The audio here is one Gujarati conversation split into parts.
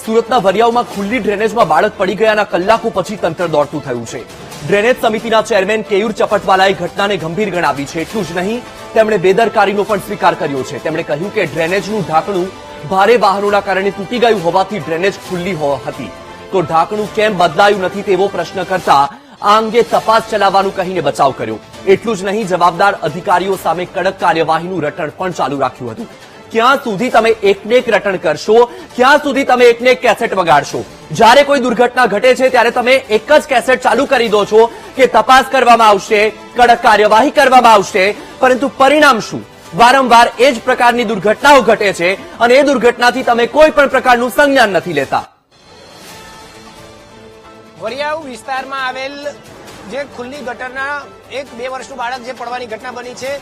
સુરતના વરિયાવમાં ખુલ્લી ડ્રેનેજમાં બાળક પડી ગયાના કલાકો પછી તંત્ર દોડતું થયું છે. ડ્રેનેજ સમિતિના ચેરમેન કેયુર ચપટવાલાએ ઘટનાને ગંભીર ગણાવી છે. એટલું જ નહીં, તેમણે બેદરકારીનો પણ સ્વીકાર કર્યો છે. તેમણે કહ્યું કે ડ્રેનેજનું ઢાંકણું ભારે વાહનોના કારણે તૂટી ગયું હોવાથી ડ્રેનેજ ખુલ્લી હતી, તો ઢાંકણું કેમ બદલાયું નથી તેવો પ્રશ્ન કરતા આ અંગે તપાસ ચલાવવાનું કહીને બચાવ કર્યો. એટલું જ નહીં, જવાબદાર અધિકારીઓ સામે કડક કાર્યવાહીનું રટણ પણ ચાલુ રાખ્યું હતું. ક્યાં સુધી તમે એકને એક રટણ કરશો? ક્યાં સુધી તમે એકને એક કેસેટ વગાડશો? જ્યારે કોઈ દુર્ઘટના ઘટે છે ત્યારે તમે એક જ કેસેટ ચાલુ કરી દો છો કે તપાસ કરવામાં આવશે, કડક કાર્યવાહી કરવામાં આવશે, પરંતુ પરિણામ શું? વારંવાર એ જ પ્રકારની દુર્ઘટનાઓ ઘટે છે અને એ દુર્ઘટનાથી તમે કોઈ પણ પ્રકારનું સંજ્ઞાન નથી લેતા. વરિયાવ વિસ્તારમાં આવેલ જે ખુલ્લી ગટરના 1-2 વર્ષનું બાળક જે પડવાની ઘટના બની છે,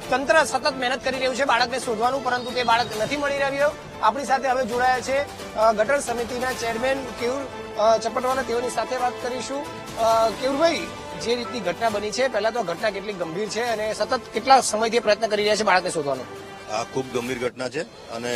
તંત્ર સતત મહેનત કરી રહ્યું છે બાળકને શોધવાનું, પરંતુ તે બાળક નથી મળી રહ્યો. આપણી સાથે હવે જોડાયા છે ગટર સમિતિના ચેરમેન કેયુર ચપટવાલા, તેઓની સાથે વાત કરીશું. કેયુરભાઈ, જે રીતની ઘટના બની છે, પહેલા તો ઘટના કેટલી ગંભીર છે અને સતત કેટલા સમયથી પ્રયત્ન કરી રહ્યા છે બાળકને શોધવાનો? આ ખૂબ ગંભીર ઘટના છે અને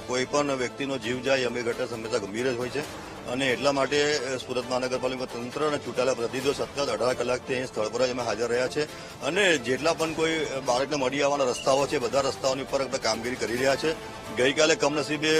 કોઈ પણ વ્યક્તિનો જીવ જાય અમે ઘટના હંમેશા ગંભીર જ હોય છે અને એટલા માટે સુરત મહાનગરપાલિકા તંત્ર અને ચૂંટાયેલા પ્રતિનિધિઓ સતત 18 કલાકથી અહીં સ્થળ પર જ અમે હાજર રહ્યા છે અને જેટલા પણ કોઈ બાળકને મળી આવવાના રસ્તાઓ છે, બધા રસ્તાઓની ઉપર આપણે કામગીરી કરી રહ્યા છે. ગઈકાલે કમનસીબે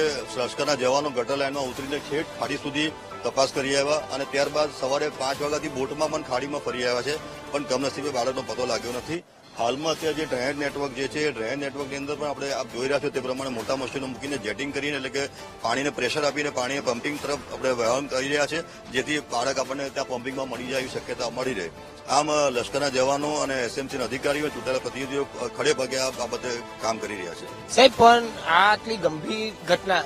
લશ્કરના જવાનો ગટર લાઇનમાં ઉતરીને છેક ખાડી સુધી તપાસ કરી આવ્યા અને ત્યારબાદ સવારે 5 વાગ્યાથી બોટમાં પણ ખાડીમાં ફરી આવ્યા છે, પણ કમનસીબે બાળકનો પતો લાગ્યો નથી. હાલમાં અત્યારે જે ડ્રેનેજ નેટવર્ક જે છે, ડ્રેનેજ નેટવર્કની અંદર પણ આપણે આપ જોઈ રહ્યા છો તે પ્રમાણે મોટા મશીનો મૂકીને જેટિંગ કરીને, એટલે કે પાણીને પ્રેશર આપીને પાણીને પમ્પિંગ તરફ આપણે વહન કરી રહ્યા છે, જેથી બાળક આપણને ત્યાં પમ્પિંગમાં મળી જાય એવી શક્યતા મળી રહે. આમ લશ્કરના જવાનો અને એસએમસીના અધિકારીઓ, ચૂંટાયેલા પ્રતિનિધિઓ ખડે પગે આ બાબતે કામ કરી રહ્યા છે. સાહેબ, પણ આટલી ગંભીર ઘટના,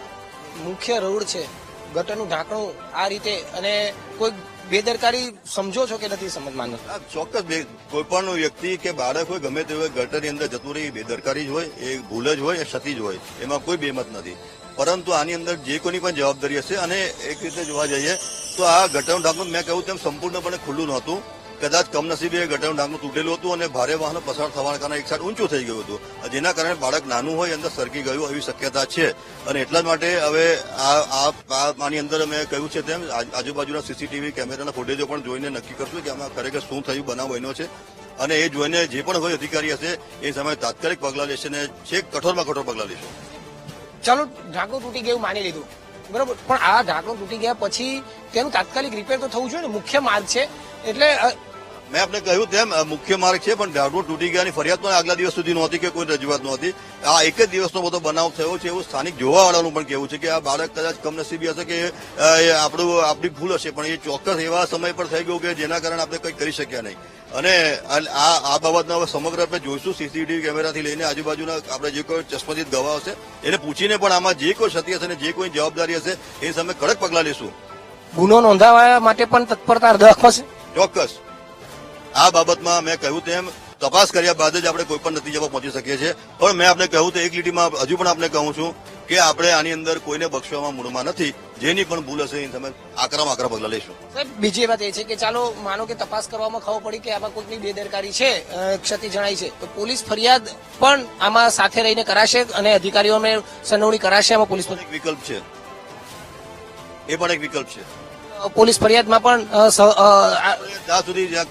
મુખ્ય રોડ છે, ગટરનું ઢાંકણું આ રીતે, અને કોઈ બેદરકારી સમજો છો કે નથી સમજમાં? ચોક્કસ કોઈ પણ વ્યક્તિ કે બાળક હોય, ગમે તે હોય, ગટરની અંદર જતું રહે, બેદરકારી જ હોય, એ ભૂલ જ હોય, એ ક્ષતિ જ હોય, એમાં કોઈ બેમત નથી. પરંતુ આની અંદર જે કોઈની પણ જવાબદારી હશે અને એક રીતે જોવા જઈએ તો આ ગટરનું ઢાંકણું મેં કહ્યું તેમ સંપૂર્ણપણે ખુલ્લું નહોતું. કદાચ કમનસીબે ગટરનું ઢાંકણું તૂટેલું હતું અને ભારે વાહનો પસાર થવાના કારણે એક સાઈડ ઊંચું થઈ ગયું હતું, જેના કારણે બાળક નાનું હોય અંદર સરકી ગયું એવી શક્યતા છે. અને એટલા જ માટે હવે આની અંદર મેં કહ્યું છે તેમ આજુબાજુના સીસીટીવી કેમેરાના ફૂટેજો પણ જોઈને નક્કી કરશું કે આમાં ખરેખર શું થયું, બનાવ બન્યો છે, અને એ જોઈને જે પણ કોઈ અધિકારી હશે એ સમયે તાત્કાલિક પગલાં લેશે અને છેક કઠોરમાં કઠોર પગલાં લેશે. ચાલો, ઢાંકણું તૂટી ગયું માની લીધું, બરોબર, પણ આ ઢાંકણું તૂટી ગયા પછી તેનું તાત્કાલિક રિપેર તો થવું જોઈએ ને? મુખ્ય માર્ગ છે એટલે મેં આપણે કહ્યું તેમ મુખ્ય માર્ગ છે, પણ ઢાંકણું તૂટી ગયાની ફરિયાદ પણ આગલા દિવસ સુધી નહોતી કે કોઈ રજૂઆત નહોતી. આ એક જ દિવસનો બધો બનાવ થયો છે એવું સ્થાનિક જોવાવાળાનું પણ કહેવું છે કે આ બાળક કદાચ કમનસીબી હશે કે આપણી ભૂલ હશે, પણ એ ચોક્કસ એવા સમય પર થઈ ગયું કે જેના કારણે આપણે કંઈ કરી શક્યા નહીં. અને આ બાબતના હવે સમગ્ર આપણે જોઈશું, સીસીટીવી કેમેરાથી લઈને આજુબાજુના આપણે જે કોઈ ચશ્મદીદ ગવાહ હશે એને પૂછીને પણ આમાં જે કોઈ ક્ષતિ હશે અને જે કોઈ જવાબદારી હશે એ સામે કડક પગલાં લેશું. ગુનો નોંધાવવા માટે પણ તત્પરતા દાખવશે? ચોક્કસ. આ બાબતમાં મેં કહ્યું તેમ તપાસ કર્યા બાદ જ આપણે કોઈ પણ નતીજા પર પહોંચી શકીએ છીએ, પણ મેં આપણે કહ્યું તો એક લીટીમાં હજુ પણ આપણે કહું છું કે આપણે આની અંદર કોઈને બક્ષવામાં મૂળમાં નથી. જેની પણ ભૂલ હશે એ તમે આકરામાં આકરા પગલાં લઈશું. સાહેબ, બીજી વાત એ છે કે ચાલો માનો કે તપાસ કરવામાં ખબર પડી કે આમાં કોઈકની બેદરકારી છે, ક્ષતિ જણાય છે, તો પોલીસ ફરિયાદ પણ આમાં સાથે રહીને કરાશે અને અધિકારીઓને સંડોવણી કરાશે? આમાં પોલીસ એક વિકલ્પ છે, એ પણ એક વિકલ્પ છે. પોલીસ ફરિયાદમાં પણ ત્યાં સુધી જ્યાં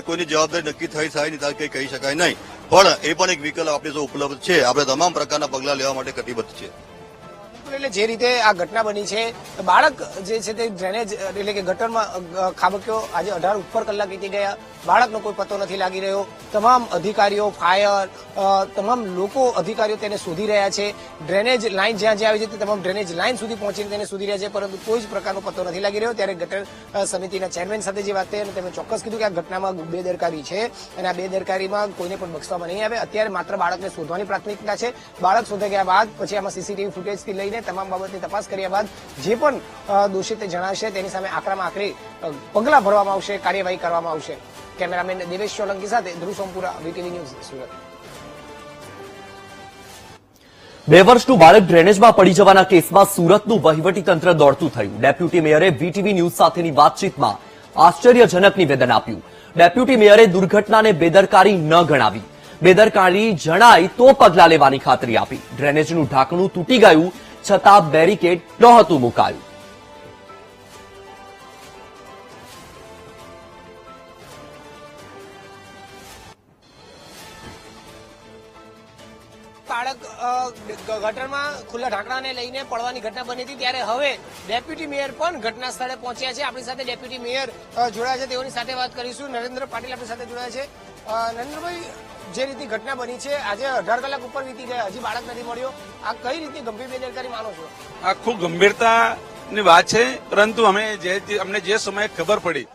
કોઈની જવાબદારી નક્કી થઈ થાય નહીં ત્યાં કંઈ કહી શકાય નહીં, પણ એ પણ એક વિકલ્પ આપણી જો ઉપલબ્ધ છે. આપણે તમામ પ્રકારના પગલાં લેવા માટે કટિબદ્ધ છે. એટલે જે રીતે આ ઘટના બની છે, બાળક જે છે તે ડ્રેનેજ એટલે કે ગટરમાં ખાબક્યો, આજે 18 ઉપર કલાક વીતી ગયા, બાળકનો કોઈ પતો નથી લાગી રહ્યો. તમામ અધિકારીઓ, ફાયર, તમામ લોકો, અધિકારીઓ તેને શોધી રહ્યા છે. ડ્રેનેજ લાઇન જ્યાં જ્યાં આવી છે તે તમામ ડ્રેનેજ લાઇન સુધી પહોંચીને તેને શોધી રહ્યા છે, પરંતુ કોઈ જ પ્રકારનો પતો નથી લાગી રહ્યો. ત્યારે ગટર સમિતિના ચેરમેન સાથે જે વાત થઈ અને તેમણે ચોક્કસ કીધું કે આ ઘટનામાં બેદરકારી છે અને આ બેદરકારીમાં કોઈને પણ બક્ષવામાં નહીં આવે. અત્યારે માત્ર બાળકને શોધવાની પ્રાથમિકતા છે. બાળક શોધાઈ ગયા બાદ પછી આમાં સીસીટીવી ફૂટેજથી લઈને તમામ બાબતની તપાસ કર્યા બાદ જે પણ દોષિત જણાશે તેની સામે આકરામાં આકરી પગલાં ભરવામાં આવશે, કાર્યવાહી કરવામાં આવશે. કેમેરામેન દેવેશ સોલંકી સાથે ધ્રુવ સોમપુરા, વીટીવી ન્યૂઝ, સુરત. 2 વર્ષનું બાળક ડ્રેનેજમાં પડી જવાના કેસમાં સુરતનું વહીવટીતંત્ર દોડતું થયું. ડેપ્યુટી મેયરે વીટીવી ન્યૂઝ સાથેની વાતચીતમાં આશ્ચર્યજનક નિવેદન આપ્યું. ડેપ્યુટી મેયરે દુર્ઘટનાને બેદરકારી ન ગણાવી, બેદરકારી જણાય તો પગલાં લેવાની ખાતરી આપી. ડ્રેનેજનું ઢાંકણું તૂટી ગયું છતાં બેરિકેડ નહોતું મુકાયું. બાળક ગટરમાં ખુલ્લા ઢાંકણાને લઈને પડવાની ઘટના બની હતી, ત્યારે હવે ડેપ્યુટી મેયર પણ ઘટના સ્થળે પહોંચ્યા છે. આપણી સાથે ડેપ્યુટી મેયર જોડાયા છે, તેઓની સાથે વાત કરીશું. નરેન્દ્ર પાટીલ આપણી સાથે જોડાયા છે. નરેન્દ્રભાઈ, જે રીતે ઘટના બની છે, આજે 18 કલાક ઉપર વીતી ગયા, હજી બાળક નથી મળ્યો, આ કઈ રીતે ગંભીર બેદરકારી માનો છો? આ ખૂબ ગંભીરતાની વાત છે, પરંતુ અમને જે સમયે ખબર પડી,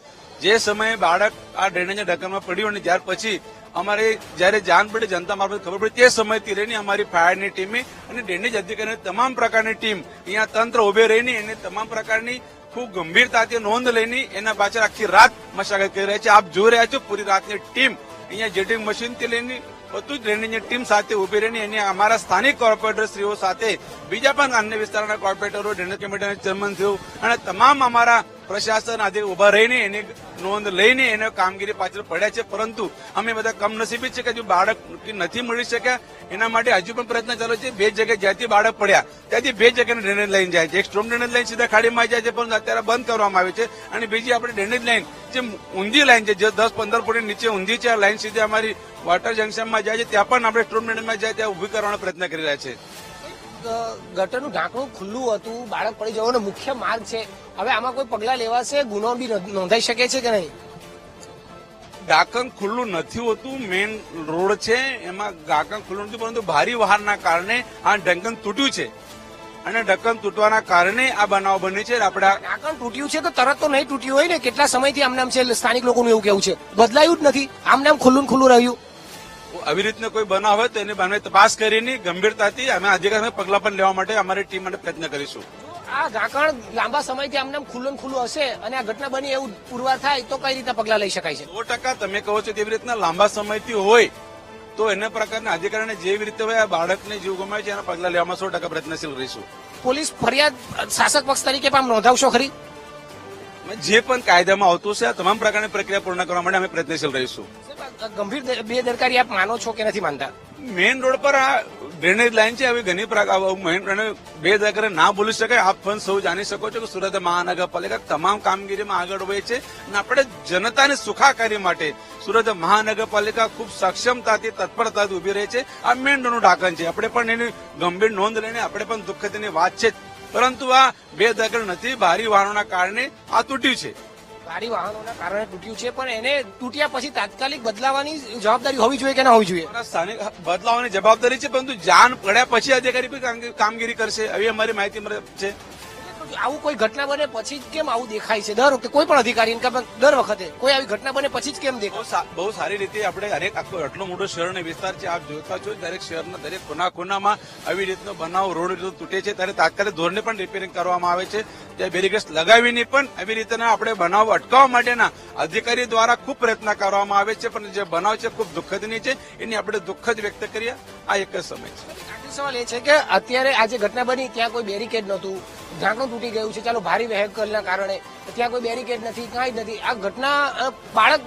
જે સમયે બાળક આ ડ્રેનેજના ઢાંકણમાં પડ્યું અને ત્યાર પછી અમારે જયારે જાણ પડી, જનતા મારફત ખબર પડી, તે સમયથી લઈને અમારી ફાયરની ટીમે અને ડ્રેનેજ અધિકારીની તમામ પ્રકારની ટીમ અહીંયા તંત્ર ઉભે રહીને એને તમામ પ્રકારની ખૂબ ગંભીરતાથી નોંધ લઈને એના પાછળ આખી રાત મશાગત કરી રહ્યા છે. આપ જોઈ રહ્યા છો, પૂરી રાતની ટીમ અહીંયા જેટિંગ મશીનથી લઈને બધું જ ડ્રેનેજની ટીમ સાથે ઉભી રહીને એને અમારા સ્થાનિક કોર્પોરેટરશ્રીઓ સાથે બીજા પણ અન્ય વિસ્તારના કોર્પોરેટરો, ડ્રેનેજ કમિટીના ચેરમેનશ્રીઓ અને તમામ અમારા પ્રશાસન આજે ઉભા રહીને એની નોંધ લઈને એને કામગીરી પાછળ પડ્યા છે. પરંતુ અમે બધા કમનસીબી છે કે જો બાળક નથી મળી શક્યા, એના માટે હજુ પણ પ્રયત્ન ચાલુ છે. બે જગ્યાએ જ્યાંથી બાળક પડ્યા ત્યાંથી બે જગ્યાની ડ્રેનેજ લાઈન જાય છે. એક સ્ટ્રોમ ડ્રેનેજ લાઈન સીધા ખાડીમાં જાય છે, પરંતુ અત્યારે બંધ કરવામાં આવી છે. અને બીજી આપણે ડ્રેનેજ લાઈન જે ઊંધી લાઈન છે, જે 10-15 ફૂટ નીચે ઊંધી છે, આ લાઈન સીધી અમારી વોટર જંકશનમાં જાય છે, ત્યાં પણ આપણે સ્ટ્રોમ ડ્રેનેજમાં જાય ત્યાં ઉભી કરવાનો પ્રયત્ન કરી રહ્યા છે. ગટરનું ઢાંકણું ખુલ્લું હતું, બાળક પડી જવાનો મુખ્ય માર્ગ છે, હવે આમાં કોઈ પગલા લેવાશે? ગુનો બી નોંધાઈ શકે છે કે નહીં? ઢાંકણ ખુલ્લું નથી હોતું, મેઇન રોડ છે, એમાં ઢાંકણ ખુલ્લું નથી, પરંતુ ભારે વાહનના કારણે આ ઢાંકણ તૂટ્યું છે અને ઢાંકણ તૂટવાના કારણે આ બનાવ બન્યો છે. આપણે ઢાંકણ તૂટ્યું છે તો તરત તો નહીં તૂટ્યું હોય ને, કેટલા સમયથી આમનામ છે, સ્થાનિક લોકોનું એવું કેવું છે, બદલાયું જ નથી, આમનામ ખુલ્લું ખુલ્લું રહ્યું. આવી રીતના કોઈ બનાવ હોય તો એની અમે તપાસ કરીને ગંભીરતાથી અમે અધિકારી પગલા પણ લેવા માટે અમારી ટીમ માટે પ્રયત્ન કરીશું. આ ઢાંકણ લાંબા સમયથી આમનામ ખુલ્લું ખુલ્લું હશે અને આ ઘટના બની એવું પુરવાર થાય તો કઈ રીતે પગલા લઈ શકાય છે? 100% તમે કહો છો તેવી રીતના લાંબા સમયથી હોય તો એના પ્રકારના અધિકારીને જેવી રીતે હોય આ બાળકને જીવ ગુમાવે છે એના પગલા લેવામાં 100% પ્રયત્નશીલ રહીશું. પોલીસ ફરિયાદ શાસક પક્ષ તરીકે પણ નોંધાવશો ખરી? જે પણ કાયદામાં આવતું છે આ તમામ પ્રકારની પ્રક્રિયા પૂર્ણ કરવા માટે અમે પ્રયત્નશીલ રહીશું. ગંભીર બેદરકારી આપ માનો છો કે નથી માનતા? મેઇન રોડ પર આ ડ્રેનેજ લાઈન છે, આવી ઘણી બેદરકારી ના બોલી શકાય. આપ પણ સૌ જાણી શકો છો કે સુરત મહાનગરપાલિકા તમામ કામગીરીમાં આગળ હોય છે અને આપણે જનતાની સુખાકારી માટે સુરત મહાનગરપાલિકા ખૂબ સક્ષમતાથી તત્પરતાથી ઉભી રહી છે. આ મેઇન રોડનું ઢાંકણ છે, આપણે પણ એની ગંભીર નોંધ લઈને આપણે પણ દુઃખદની વાત છે, પરંતુ આ બેદરકારી નથી, ભારે વાહનોના કારણે આ તૂટ્યું છે. ભારે વાહનોના કારણે તૂટ્યું છે, પણ એને તૂટ્યા પછી તાત્કાલિક બદલાવાની જવાબદારી હોવી જોઈએ કે ના હોવી જોઈએ? સ્થાનિક બદલાવવાની જવાબદારી છે, પરંતુ જાણ પડ્યા પછી અધિકારી પણ કામગીરી કરશે એવી અમારી માહિતી છે. આવું કોઈ ઘટના બને પછી જ કેમ આવું દેખાય છે દર વખતે? કોઈ પણ અધિકારી દર વખતે કોઈ આવી ઘટના બને પછી જ કેમ દેખાય? બહુ સારી રીતે આપણે આટલો મોટો શહેર અને વિસ્તાર છે, આપ જોતા છો, દરેક શહેરના દરેક ખૂણામાં આવી રીતનો બનાવ રોડ તૂટે છે ત્યારે તાત્કાલિક ધોરણે પણ રિપેરિંગ કરવામાં આવે છે. ત્યાં બેરિકેડ્સ લગાવીને પણ આવી રીતના આપણે બનાવ અટકાવવા માટેના અધિકારી દ્વારા ખૂબ પ્રયત્ન કરવામાં આવે છે, પણ જે બનાવ છે ખૂબ દુઃખદની છે, એની આપણે દુઃખ જ વ્યક્ત કરીએ. આ એક જ સમય છે. સવાલ એ છે કે અત્યારે આ જે ઘટના બની ત્યાં કોઈ બેરિકેડ નહોતું, ઢાંકણું તૂટી ગયું છે, ચાલો ભારે વેહિકલના કારણે, ત્યાં કોઈ બેરિકેડ નથી, કાંઈ જ નથી. આ ઘટના બાળક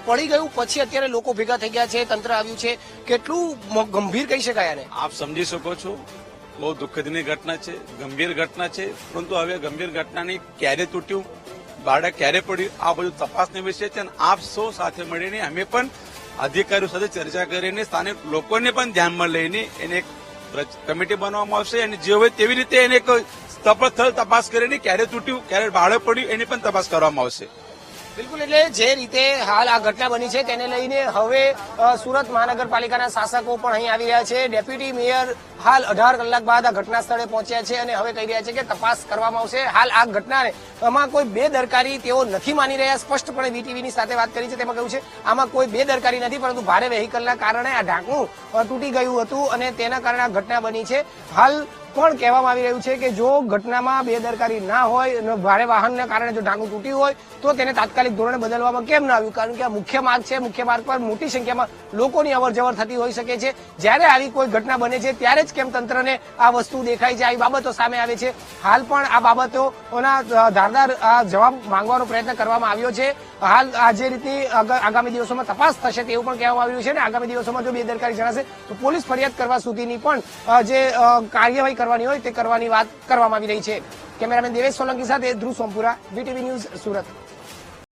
પડી ગયું પછી અત્યારે લોકો ભેગા થઈ ગયા છે, તંત્ર આવ્યું છે, કેટલું ગંભીર કહી શકાય આને? આપ સમજી શકો છો, બહુ દુઃખદની ઘટના છે, ગંભીર ઘટના છે, પરંતુ હવે ગંભીર ઘટનાની ક્યારે તૂટ્યું, બાળક ક્યારે પડ્યું, આ બધું તપાસનો વિષય છે. અને આપ સૌ સાથે મળીને અમે પણ અધિકારીઓ સાથે ચર્ચા કરીને સ્થાનિક લોકોને પણ ધ્યાનમાં લઈને એને એક કમિટી બનાવવામાં આવશે અને જે હોય તેવી રીતે એને એક સ્થળ તપાસ કરીને ક્યારે તૂટ્યું, ક્યારે બાળક પડ્યું એની પણ તપાસ કરવામાં આવશે. બિલકુલ, એટલે જે રીતે હાલ આ ઘટના બની છે તેને લઈને હવે સુરત મહાનગરપાલિકાના શાસકો પણ અહીં આવી રહ્યા છે. ડેપ્યુટી મેયર હાલ 18 કલાક બાદ આ ઘટના સ્થળે પહોંચ્યા છે અને હવે કહી રહ્યા છે કે તપાસ કરવામાં આવશે. હાલ આ ઘટનાને આમાં કોઈ બેદરકારી તેઓ નથી માની રહ્યા, સ્પષ્ટપણે વીટીવીની સાથે વાત કરી છે તેમાં કહ્યું છે આમાં કોઈ બેદરકારી નથી, પરંતુ ભારે વેહિકલના કારણે આ ઢાંકણું તૂટી ગયું હતું અને તેના કારણે આ ઘટના બની છે. હાલ પણ કહેવામાં આવી રહ્યું છે કે જો ઘટનામાં બેદરકારી ના હોય અને ભારે વાહનના કારણે જો ઢાંકણું તૂટ્યું હોય તો તેને તાત્કાલિક ધોરણે બદલવામાં કેમ ના આવ્યું? કારણ કે આ મુખ્ય માર્ગ છે, મુખ્ય માર્ગ પર મોટી સંખ્યામાં લોકોની અવરજવર થતી હોઈ શકે છે. જ્યારે આવી કોઈ ઘટના બને છે ત્યારે જ કેમ તંત્રને આ વસ્તુ દેખાય છે, આવી બાબતો સામે આવે છે. હાલ પણ આ બાબતોના ધારદાર જવાબ માંગવાનો પ્રયત્ન કરવામાં આવ્યો છે. હાલ આ જે રીતે આગામી દિવસોમાં તપાસ થશે તેવું પણ કહેવામાં આવ્યું છે અને આગામી દિવસોમાં જો બેદરકારી જણાશે તો પોલીસ ફરિયાદ કરવા સુધીની પણ જે કાર્યવાહી કરવાની હોય તે કરવાની વાત કરવામાં આવી રહી છે. કેમેરામેન દેવેશ સોલંકી સાથે ધ્રુવ સોમપુરા, વીટીવી ન્યૂઝ, સુરત.